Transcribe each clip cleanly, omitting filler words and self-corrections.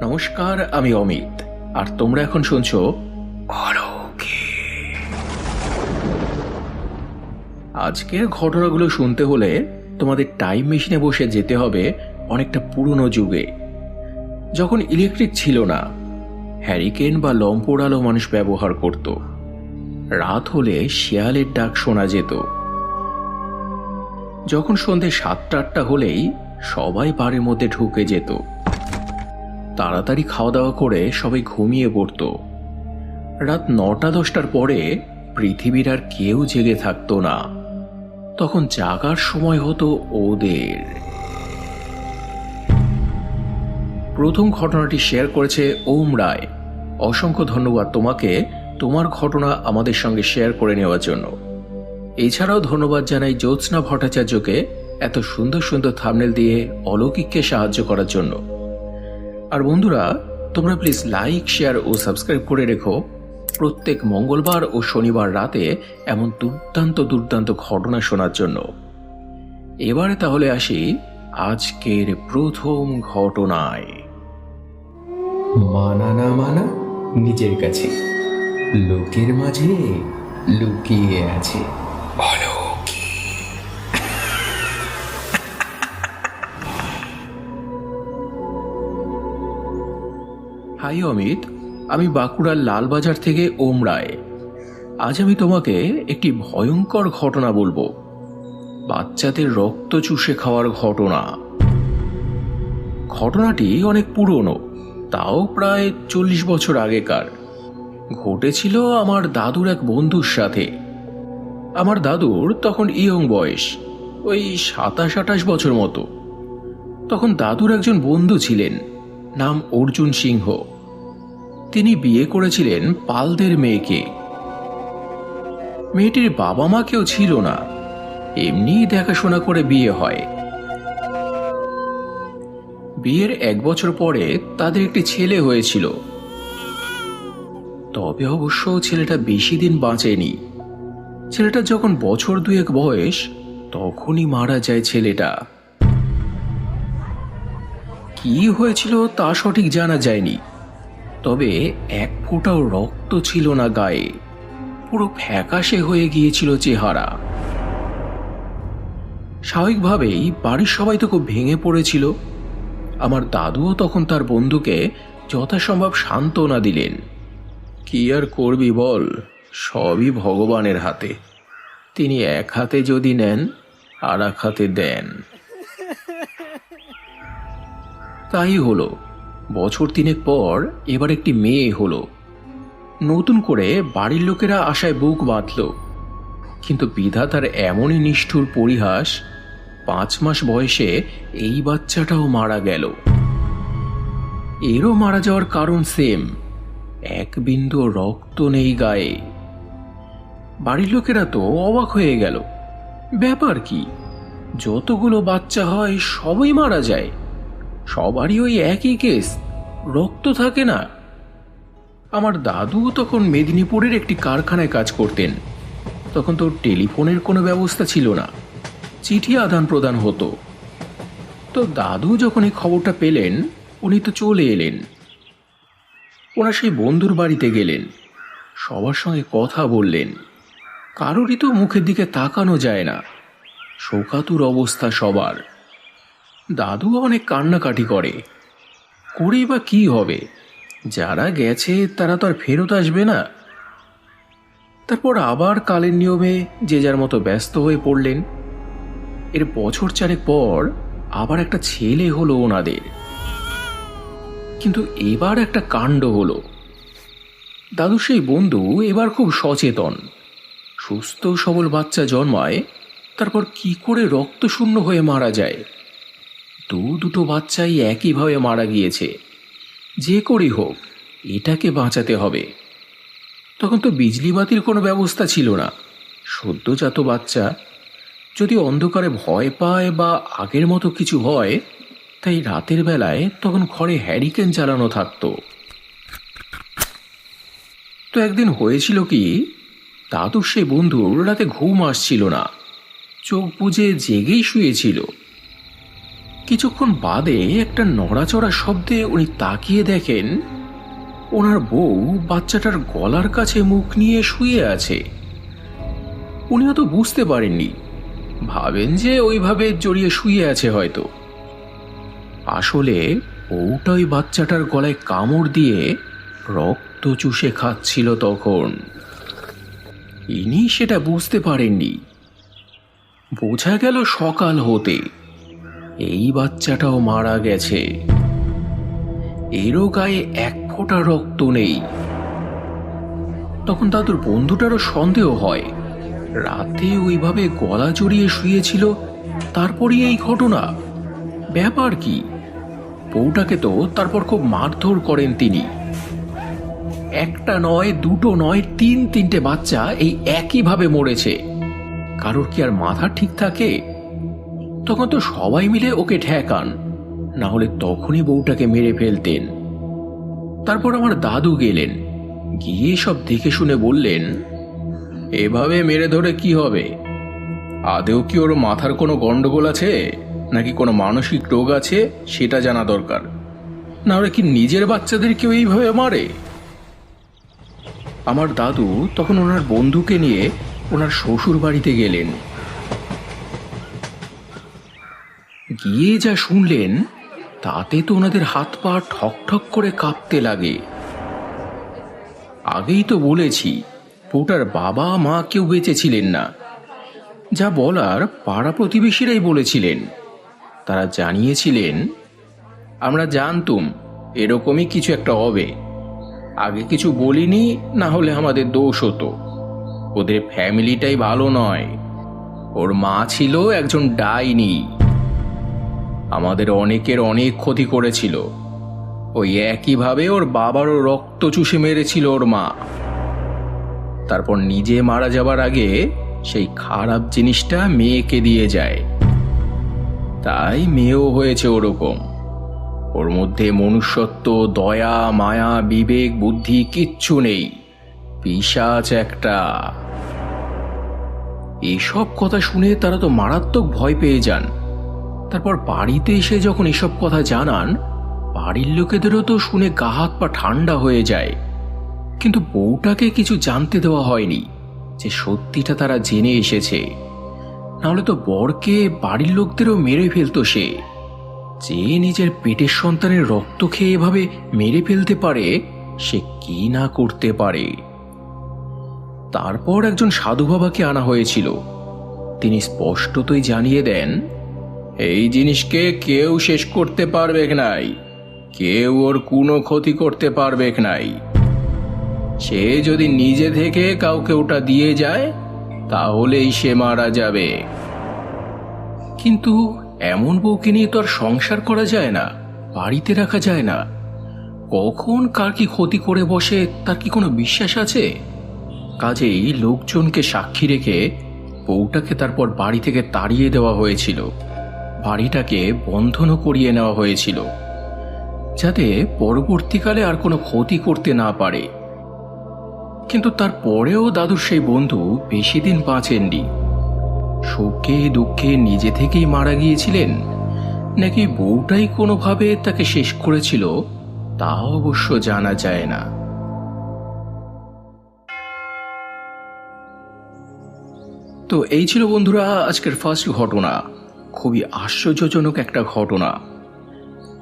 নমস্কার, আমি অমিত। আর তোমরা এখন শুনছো অলৌকিক। আজকের ঘটনাগুলো শুনতে হলে তোমাদের টাইম মেশিনে বসে যেতে হবে অনেকটা পুরনো যুগে, যখন ইলেকট্রিক ছিল না। হ্যারিকেন বা লম্পোর আলো মানুষ ব্যবহার করত। রাত হলে শিয়ালের ডাক শোনা যেত। যখন সন্ধে 7টা-8টা হলেই সবাই বাড়ির মধ্যে ঢুকে যেত। তাড়াতাড়ি খাওয়া দাওয়া করে সবাই ঘুমিয়ে পড়ত। রাত 9টা-10টার পরে পৃথিবীর আর কেউ জেগে থাকতো না। তখন জাগার সময় হতো ওদের। প্রথম ঘটনাটি শেয়ার করেছে ওম রায়। অসংখ্য ধন্যবাদ তোমাকে তোমার ঘটনা আমাদের সঙ্গে শেয়ার করে নেওয়ার জন্য। এছাড়াও ধন্যবাদ জানাই জ্যোৎস্না ভট্টাচার্যকে এত সুন্দর সুন্দর থাম্বনেল দিয়ে অলৌকিককে সাহায্য করার জন্য। আর বন্ধুরা, তোমরা প্লিজ লাইক, শেয়ার ও সাবস্ক্রাইব করে রেখো প্রত্যেক মঙ্গলবার ও শনিবার রাতে এমন দুর্দান্ত দুর্দান্ত ঘটনা শোনার জন্য। এবারে তাহলে আসি আজকের প্রথম ঘটনায়। মানা না মানা নিজের কাছে, লোকের মাঝে লুকিয়ে আছে অলৌকিক। হাই অমিত, আমি বাঁকুড়ার লালবাজার থেকে ওম রায়। আজ আমি তোমাকে একটি ভয়ঙ্কর ঘটনা বলবো। বাচ্চাদের রক্ত চুষে খাওয়ার ঘটনা। ঘটনাটি অনেক পুরনো, তাও প্রায় 40 বছর আগেকার। ঘটেছিল আমার দাদুর এক বন্ধুর সাথে। আমার দাদুর তখন ইয়ং বয়স, ওই 27-28 বছর মতো। তখন দাদুর একজন বন্ধু ছিলেন, নাম অর্জুন সিংহ। তিনি বিয়ে করেছিলেন পালদের মেয়েকে। মেয়েটির বাবা মা কেউ ছিল না, এমনি দেখাশোনা করে বিয়ে হয়। বিয়ের 1 বছর পরে তাদের একটি ছেলে হয়েছিল। তবে অবশ্য ছেলেটা বেশি দিন বাঁচেনি। ছেলেটা যখন বছর 2 বয়স, তখনই মারা যায় ছেলেটা। কি হয়েছিল তা সঠিক জানা যায়নি, তবে এক ফোঁটাও রক্ত ছিল না গায়ে। পুরো ফ্যাকাশে হয়ে গিয়েছিল চেহারা। স্বাভাবিকভাবেই বাড়ির সবাই তো খুব ভেঙে পড়েছিল। আমার দাদুও তখন তার বন্ধুকে যথাসম্ভব সান্ত্বনা দিলেন। কি আর করবি বল, সবই ভগবানের হাতে। তিনি এক হাতে যদি নেন, আর এক হাতে দেন। তাই হলো। বছর 3 পর এবার একটি মেয়ে হলো। নতুন করে বাড়ির লোকেরা আশায় বুক বাঁধল, কিন্তু বিধাতার এমনই নিষ্ঠুর পরিহাস, 5 মাস বয়সে এই বাচ্চাটাও মারা গেল। এরও মারা যাওয়ার কারণ সেম, এক বিন্দু রক্ত নেই গায়ে। বাড়ির লোকেরা তো অবাক হয়ে গেল। ব্যাপার কি, যতগুলো বাচ্চা হয় সবই মারা যায়, সবারই ওই একই কেস, রক্ত থাকে না। আমার দাদু তখন মেদিনীপুরের একটি কারখানায় কাজ করতেন। তখন তো টেলিফোনের কোনো ব্যবস্থা ছিল না, চিঠি আদান প্রদান হতো। তো দাদু যখন এই খবরটা পেলেন, উনি তো চলে এলেন। ওনার সেই বন্ধুর বাড়িতে গেলেন, সবার সঙ্গে কথা বললেন। কারোরই তো মুখের দিকে তাকানো যায় না, শোকাতুর অবস্থা সবার। দাদু অনেক কান্নাকাটি করেই বা কি হবে, যারা গেছে তারা তো আর ফেরত আসবে না। তারপর আবার কালের নিয়মে যে যার মতো ব্যস্ত হয়ে পড়লেন। এর বছর 4 পর আবার একটা ছেলে হলো ওনাদের। কিন্তু এবার একটা কাণ্ড হলো। দাদু সেই বন্ধু এবার খুব সচেতন। সুস্থ সবল বাচ্চা জন্মায়, তারপর কি করে রক্ত শূন্য হয়ে মারা যায়। দুটো বাচ্চাই একইভাবে মারা গিয়েছে। যে করেই হোক এটাকে বাঁচাতে হবে। তখন তো বিজলি বাতির কোনো ব্যবস্থা ছিল না। সদ্যজাত বাচ্চা, যদি অন্ধকারে ভয় পায় বা আগের মতো কিছু হয়, তাই রাতের বেলায় তখন ঘরে হ্যারিকেন জ্বালানো থাকতো। তো একদিন হয়েছিল কি, দাদুর সেই বন্ধুর রাতে ঘুম আসছিল না, চোখ বুজে জেগেই শুয়েছিল। কিছুক্ষণ বাদে একটা নড়াচড়া শব্দে উনি তাকিয়ে দেখেন ওনার বউ বাচ্চাটার গলার কাছে মুখ নিয়ে শুয়ে আছে। উনি অত বুঝতে পারেননি, ভাবেন যে ওইভাবে জড়িয়ে শুয়ে আছে হয়তো। আসলে বউটা ওই বাচ্চাটার গলায় কামড় দিয়ে রক্ত চুষে খাচ্ছিল তখন। ইনি সেটা বুঝতে পারেননি। বোঝা গেল সকাল হতে এই বাচ্চাটাও মারা গেছে। এরও গায়ে এক ফোঁটা রক্ত নেই। তখন দাদুর বন্ধুটারও সন্দেহ হয়, রাতে ওইভাবে গলা জড়িয়ে শুয়েছিল, তারপরই এই ঘটনা। ব্যাপার কি? বউটাকে তো তারপর খুব মারধর করেন তিনি। একটা নয়, দুটো নয়, তিনটে বাচ্চা এই একইভাবে মরেছে। কারোর কি আর মাথা ঠিক থাকে? তখন তো সবাই মিলে ওকে ঠেকান, না হলে তখনই বউটাকে মেরে ফেলতেন। তারপর আমার দাদু গেলেন, গিয়ে সব দেখে শুনে বললেন, এভাবে মেরে ধরে কি হবে? আদেও কি ওর মাথার কোনো গন্ডগোল আছে, নাকি কোনো মানসিক রোগ আছে সেটা জানা দরকার। না হলে কি নিজের বাচ্চাদের কেউ এইভাবে মারে? আমার দাদু তখন ওনার বন্ধুকে নিয়ে ওনার শ্বশুর বাড়িতে গেলেন। গিয়ে যা শুনলেন তাতে তো ওনাদের হাত পা ঠক ঠক করে কাঁপতে লাগে। আগেই তো বলেছি, বউটার বাবা মা কেউ বেঁচে ছিলেন না। যা বলার পাড়া প্রতিবেশীরাই বলেছিলেন। তারা জানিয়েছিলেন, আমরা জানতুম এরকমই কিছু একটা হবে, আগে কিছু বলিনি, না হলে আমাদের দোষ হতো। ওদের ফ্যামিলিটাই ভালো নয়। ওর মা ছিল একজন ডাইনি, আমাদের অনেকের অনেক ক্ষতি করেছিল। ওই একইভাবে ওর বাবারও রক্ত চুষে মেরেছিল ওর মা। তারপর নিজে মারা যাবার আগে সেই খারাপ জিনিসটা মেয়েকে দিয়ে যায়। তাই মেয়েও হয়েছে ওরকম। ওর মধ্যে মনুষ্যত্ব, দয়া, মায়া, বিবেক, বুদ্ধি কিচ্ছু নেই। পিশাচ একটা। এসব কথা শুনে তারা তো মারাত্মক ভয় পেয়ে যান। তারপর বাড়িতে এসে যখন এসব কথা জানান, বাড়ির লোকেদেরও তো শুনে গা হাত পা ঠান্ডা হয়ে যায়। কিন্তু বউটাকে কিছু জানতে দেওয়া হয়নি যে সত্যিটা তারা জেনে এসেছে। নাহলে তো বরকে বাড়ির লোকদেরও মেরে ফেলতো সে। যে নিজের পেটের সন্তানের রক্ত খেয়ে এভাবে মেরে ফেলতে পারে, সে কি না করতে পারে। তারপর একজন সাধু বাবাকে আনা হয়েছিল। তিনি স্পষ্টতই জানিয়ে দেন, এই জিনিসকে কেউ শেষ করতে পারবে নাই, কেউ ওর কোনো ক্ষতি করতে পারবে নাই। সে যদি নিজে থেকে কাউকে ওটা দিয়ে যায়, তাহলেই সে মারা যাবে। কিন্তু এমন বউকে নিয়ে তো আর সংসার করা যায় না, বাড়িতে রাখা যায় না। কখন কার কি ক্ষতি করে বসে তার কি কোনো বিশ্বাস আছে? কাজেই লোকজনকে সাক্ষী রেখে বউটাকে তারপর বাড়ি থেকে তাড়িয়ে দেওয়া হয়েছিল। বাড়িটাকে বন্ধনও করিয়ে নেওয়া হয়েছিল, যাতে পরবর্তীকালে আর কোনো ক্ষতি করতে না পারে। কিন্তু তারপরেও দাদুর সেই বন্ধু বেশি দিন বাঁচেননি। সুখে দুঃখে নিজে থেকেই মারা গিয়েছিলেন, নাকি বউটাই কোনোভাবে তাকে শেষ করেছিল, তা অবশ্য জানা যায় না। তো এই ছিল বন্ধুরা আজকের ফার্স্ট ঘটনা। খুবই আশ্চর্যজনক একটা ঘটনা।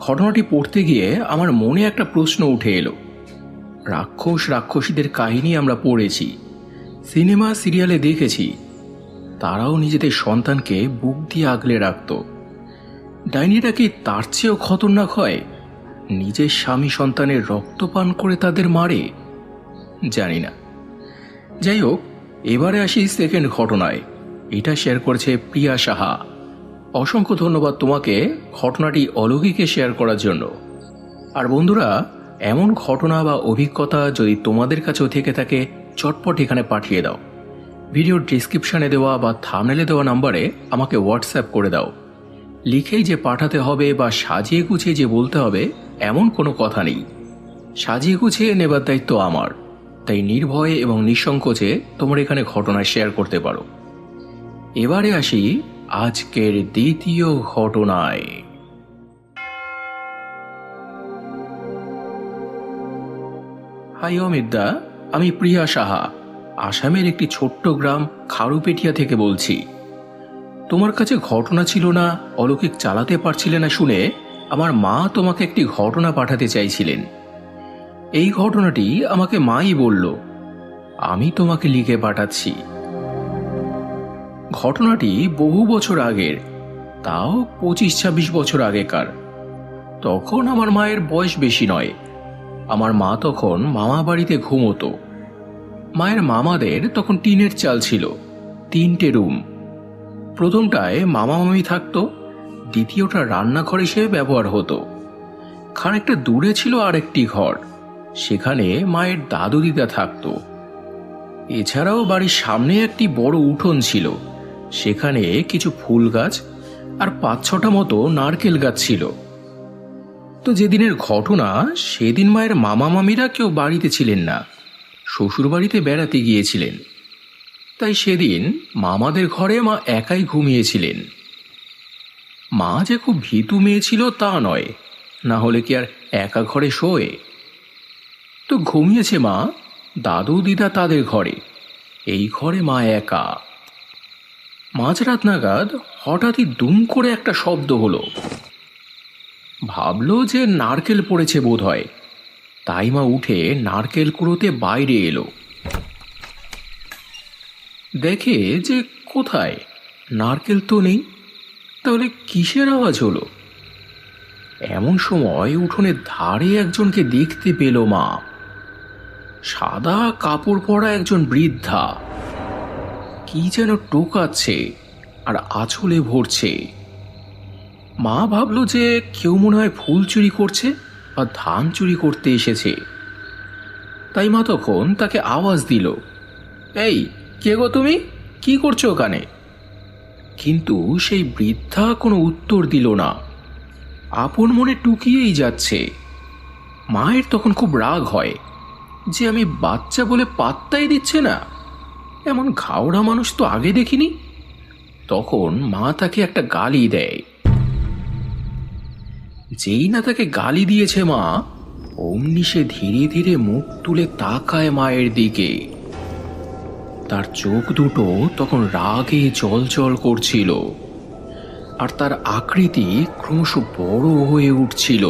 ঘটনাটি পড়তে গিয়ে আমার মনে একটা প্রশ্ন উঠে এলো। রাক্ষস রাক্ষসীদের কাহিনী আমরা পড়েছি, সিনেমা সিরিয়ালে দেখেছি, তারাও নিজেদের সন্তানকে বুক দিয়ে আগলে রাখত। ডাইনিটা কি তার চেয়েও খতরনাক হয়? নিজের স্বামী সন্তানের রক্ত পান করে তাদের মারে? জানি না। যাই হোক, এবারে আসি সেকেন্ড ঘটনায়। এটা শেয়ার করেছে প্রিয়া সাহা। অসংখ্য ধন্যবাদ তোমাকে ঘটনাটি অলৌকিকে শেয়ার করার জন্য। আর বন্ধুরা, এমন ঘটনা বা অভিজ্ঞতা যদি তোমাদের কাছেও থেকে থাকে, চটপট এখানে পাঠিয়ে দাও। ভিডিওর ডিসক্রিপশনে দেওয়া বা থাম্বনেলে দেওয়া নাম্বারে আমাকে হোয়াটসঅ্যাপ করে দাও। লিখেই যে পাঠাতে হবে বা সাজিয়ে গুছিয়ে যে বলতে হবে এমন কোনো কথা নেই। সাজিয়ে গুছিয়ে নেবার দায়িত্ব আমার। তাই নির্ভয়ে এবং নিঃসংকোচে তোমরা এখানে ঘটনা শেয়ার করতে পারো। এবারে আসি আজকের দ্বিতীয় ঘটনায়। হাই অমিতদা, আমি প্রিয়া সাহা, আসামের একটি ছোট্ট গ্রাম খারুপেটিয়া থেকে বলছি। তোমার কাছে ঘটনা ছিল না, অলৌকিক চালাতে পারছিলে না শুনে আমার মা তোমাকে একটি ঘটনা পাঠাতে চাইছিলেন। এই ঘটনাটি আমাকে মাই বলল, আমি তোমাকে লিখে পাঠাচ্ছি। ঘটনাটি বহু বছর আগের, তাও 25-26 বছর আগেকার। তখন আমার মায়ের বয়স বেশি নয়। আমার মা তখন মামা বাড়িতে ঘুমোতো। মায়ের মামাদের তখন টিনের চাল ছিল, 3টে রুম। প্রথমটায় মামা মামি থাকতো, দ্বিতীয়টা রান্নাঘর হিসেবে ব্যবহার হতো। খানিকটা দূরে ছিল আরেকটি ঘর, সেখানে মায়ের দাদু দিদা থাকতো। এছাড়াও বাড়ির সামনে একটি বড় উঠোন ছিল, সেখানে কিছু ফুল গাছ আর 5-6টা মতো নারকেল গাছ ছিল। তো যেদিনের ঘটনা, সেদিন মায়ের মামা মামিরা কেউ বাড়িতে ছিলেন না, শ্বশুর বাড়িতে বেড়াতে গিয়েছিলেন। তাই সেদিন মামাদের ঘরে মা একাই ঘুমিয়েছিলেন। মা যে খুব ভীতু মেয়ে ছিল তা নয়, না হলে কি আর একা ঘরে শোয়? তো ঘুমিয়েছে মা, দাদু দিদা তাদের ঘরে, এই ঘরে মা একা। মাঝরাত নাগাদ হঠাৎই দুম করে একটা শব্দ হলো। ভাবলো যে নারকেল পড়েছে বোধ হয়, তাই মা উঠে নারকেল কুড়োতে বাইরে এলো। দেখে যে কোথায় নারকেল তো নেই, তাহলে কিসের আওয়াজ হলো? এমন সময় উঠোনের ধারে একজনকে দেখতে পেল মা। সাদা কাপড় পরা একজন বৃদ্ধা, কি যেন টোকাচ্ছে আর আঁচলে ভরছে। মা ভাবলো যে কেউ মনে হয় ফুল চুরি করছে বা ধান চুরি করতে এসেছে। তাই মা তখন তাকে আওয়াজ দিল, এই কে গো তুমি, কি করছো ওখানে? কিন্তু সেই বৃদ্ধা কোনো উত্তর দিল না, আপন মনে টুকিয়েই যাচ্ছে। মায়ের তখন খুব রাগ হয় যে আমি বাচ্চা বলে পাত্তাই দিচ্ছে না, এমন ঘাওড়া মানুষ তো আগে দেখিনি। তখন মা তাকে একটা গালি দেয়। যেই না তাকে গালি দিয়েছে মা, অমনি সে ধীরে ধীরে মুখ তুলে তাকায় মায়ের দিকে। তার চোখ দুটো তখন রাগে জ্বলজ্বল করছিল, আর তার আকৃতি ক্রমশ বড় হয়ে উঠছিল।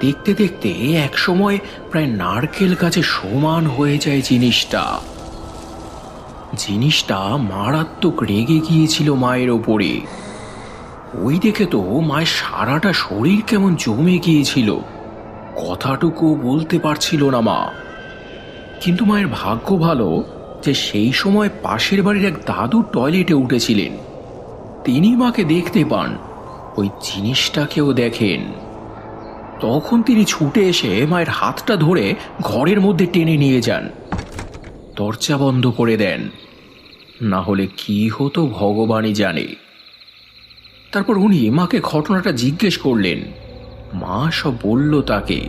দেখতে দেখতে একসময় প্রায় নারকেল গাছে সমান হয়ে যায় জিনিসটা মারাত্মক রেগে গিয়েছিল মায়ের ওপরে। ওই দেখে তো মায়ের সারাটা শরীর কেমন জমে গিয়েছিল, কথাটুকু বলতে পারছিল না মা। কিন্তু মায়ের ভাগ্য ভালো যে সেই সময় পাশের বাড়ির এক দাদু টয়লেটে উঠেছিলেন। তিনি মাকে দেখতে পান, ওই জিনিসটাকেও দেখেন। তখন তিনি ছুটে এসে মায়ের হাতটা ধরে ঘরের মধ্যে টেনে নিয়ে যান, দরজা বন্ধ করে দেন। না হলে কি হতো ভগবানই জানে। তারপর উনি মাকে ঘটনাটা জিজ্ঞেস করলেন। মা সব বলল তাকে।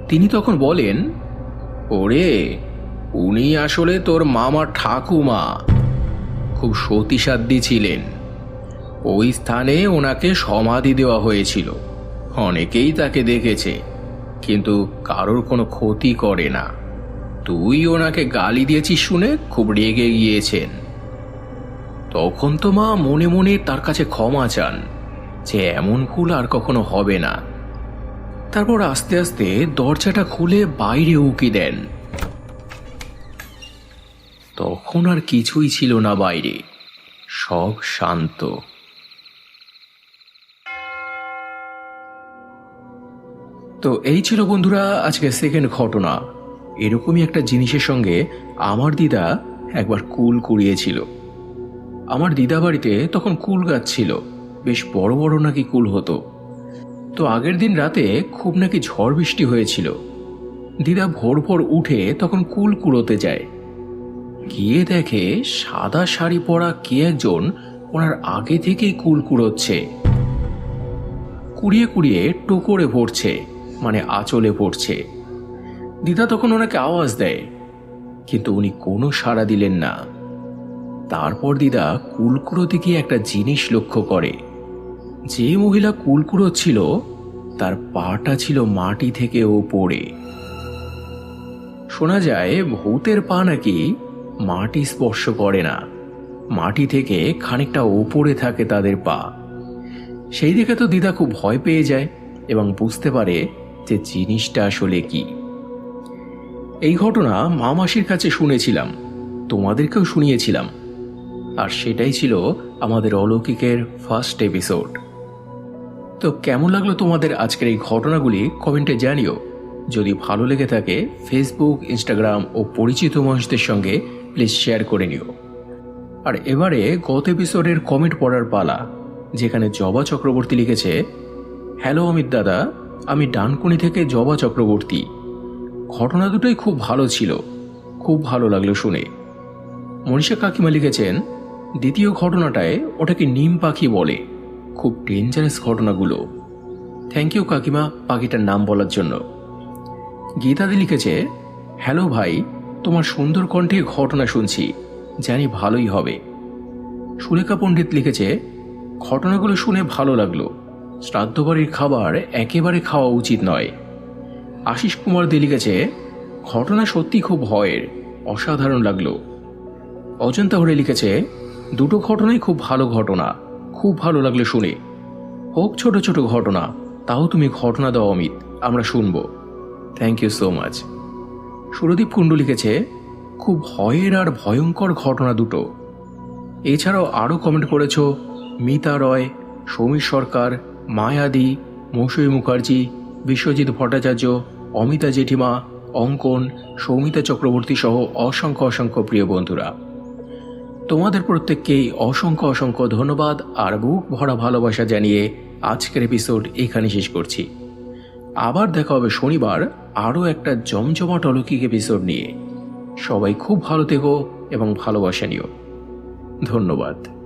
তিনি তখন বলেন, ওরে, উনি আসলে তোর মামার ঠাকুমা, খুব সতীসাধ্যী ছিলেন। ওই স্থানে ওনাকে সমাধি দেওয়া হয়েছিল। অনেকেই তাকে দেখেছে, কিন্তু কারোর কোনো ক্ষতি করে না। তুই ওনাকে গালি দিয়েছিস শুনে খুব রেগে গিয়েছেন। তখন তো মা মনে মনে তার কাছে ক্ষমা চান যে এমন ভুল আর কখনো হবে না। তারপর আস্তে আস্তে দরজাটা খুলে বাইরে উকি দেন। তখন আর কিছুই ছিল না বাইরে, সব শান্ত। তো এই ছিল বন্ধুরা আজকে সেকেন্ড ঘটনা। এরকমই একটা জিনিসের সঙ্গে আমার দিদা একবার কুল কুড়িয়েছিল। আমার দিদা বাড়িতে তখন কুল গাছ ছিল, বেশ বড় বড় নাকি কুল হতো। তো আগের দিন রাতে খুব নাকি ঝড় বৃষ্টি হয়েছিল। দিদা ভোর ভোর উঠে তখন কুল কুড়োতে যায়। গিয়ে দেখে সাদা শাড়ি পরা কে একজন ওনার আগে থেকেই কুল কুড়োচ্ছে। কুড়িয়ে কুড়িয়ে টোকরে ভরছে, মানে আঁচলে পড়ছে। দিদা তখন ওনাকে আওয়াজ দেয়, কিন্তু উনি কোনো সাড়া দিলেন না। তারপর দিদা কুল কুড়োতে গিয়ে একটা জিনিস লক্ষ্য করে। যে মহিলা কুল কুড়োচ্ছিল তার পাটা ছিল মাটি থেকে ওপরে। শোনা যায় ভূতের পা নাকি মাটি স্পর্শ করে না, মাটি থেকে খানিকটা ওপরে থাকে তাদের পা। সেই দেখে তো দিদা খুব ভয় পেয়ে যায় এবং বুঝতে পারে যে জিনিসটা আসলে কি। এই ঘটনা মামাসির কাছে শুনেছিলাম, তোমাদেরকেও শুনিয়েছিলাম, আর সেটাই ছিল আমাদের অলৌকিকের ফার্স্ট এপিসোড। তো কেমন লাগলো তোমাদের আজকের এই ঘটনাগুলি কমেন্টে জানিও। যদি ভালো লেগে থাকে ফেসবুক, ইনস্টাগ্রাম ও পরিচিত মানুষদের সঙ্গে প্লিজ শেয়ার করে নিও। আর এবারে গত এপিসোডের কমেন্ট পড়ার পালা, যেখানে জবা চক্রবর্তী লিখেছে, হ্যালো অমিত দাদা, আমি ডানকুনি থেকে জবা চক্রবর্তী। ঘটনা দুটোই খুব ভালো ছিল, খুব ভালো লাগলো শুনে। মনীষা কাকিমা লিখেছেন, দ্বিতীয় ঘটনাটায় ওটাকে নিম পাখি বলে, খুব ডেঞ্জারাস ঘটনাগুলো। থ্যাংক ইউ কাকিমা পাখিটার নাম বলার জন্য। গীতাদি লিখেছে, হ্যালো ভাই, তোমার সুন্দর কণ্ঠে ঘটনা শুনছি, জানি ভালোই হবে। সুলেখা পণ্ডিত লিখেছে, ঘটনাগুলো শুনে ভালো লাগলো, শ্রাদ্ধ বাড়ির খাবার একেবারে খাওয়া উচিত নয়। আশিস কুমার দে লিখেছে, ঘটনা সত্যি খুব ভয়ের, অসাধারণ লাগলো। অজন্তা হরে লিখেছে, দুটো ঘটনাই খুব ভালো ঘটনা, খুব ভালো লাগলো শুনে। হোক ছোট ছোট ঘটনা, তাও তুমি ঘটনা দাও অমিত, আমরা শুনবো। Thank you so much. Surdeep Kundu লিখেছে, খুব ভয়ের আর ভয়ঙ্কর ঘটনা দুটো। এছাড়াও আরও কমেন্ট করেছ মিতা রয়, সমীর সরকার, মায়াদি, মৌসুমী মুখার্জি, বিশ্বজিৎ ভট্টাচার্য, অমিতা জেঠিমা, অঙ্কন, সৌমিতা চক্রবর্তী সহ অসংখ্য অসংখ্য প্রিয় বন্ধুরা। তোমাদের প্রত্যেককেই অসংখ্য অসংখ্য ধন্যবাদ আর বুক ভরা ভালোবাসা জানিয়ে আজকের এপিসোড এখানে শেষ করছি। আবার দেখা হবে শনিবার আরও একটা জমজমাট অলৌকিক এপিসোড নিয়ে। সবাই খুব ভালো থেকো এবং ভালোবাসা নিও। ধন্যবাদ।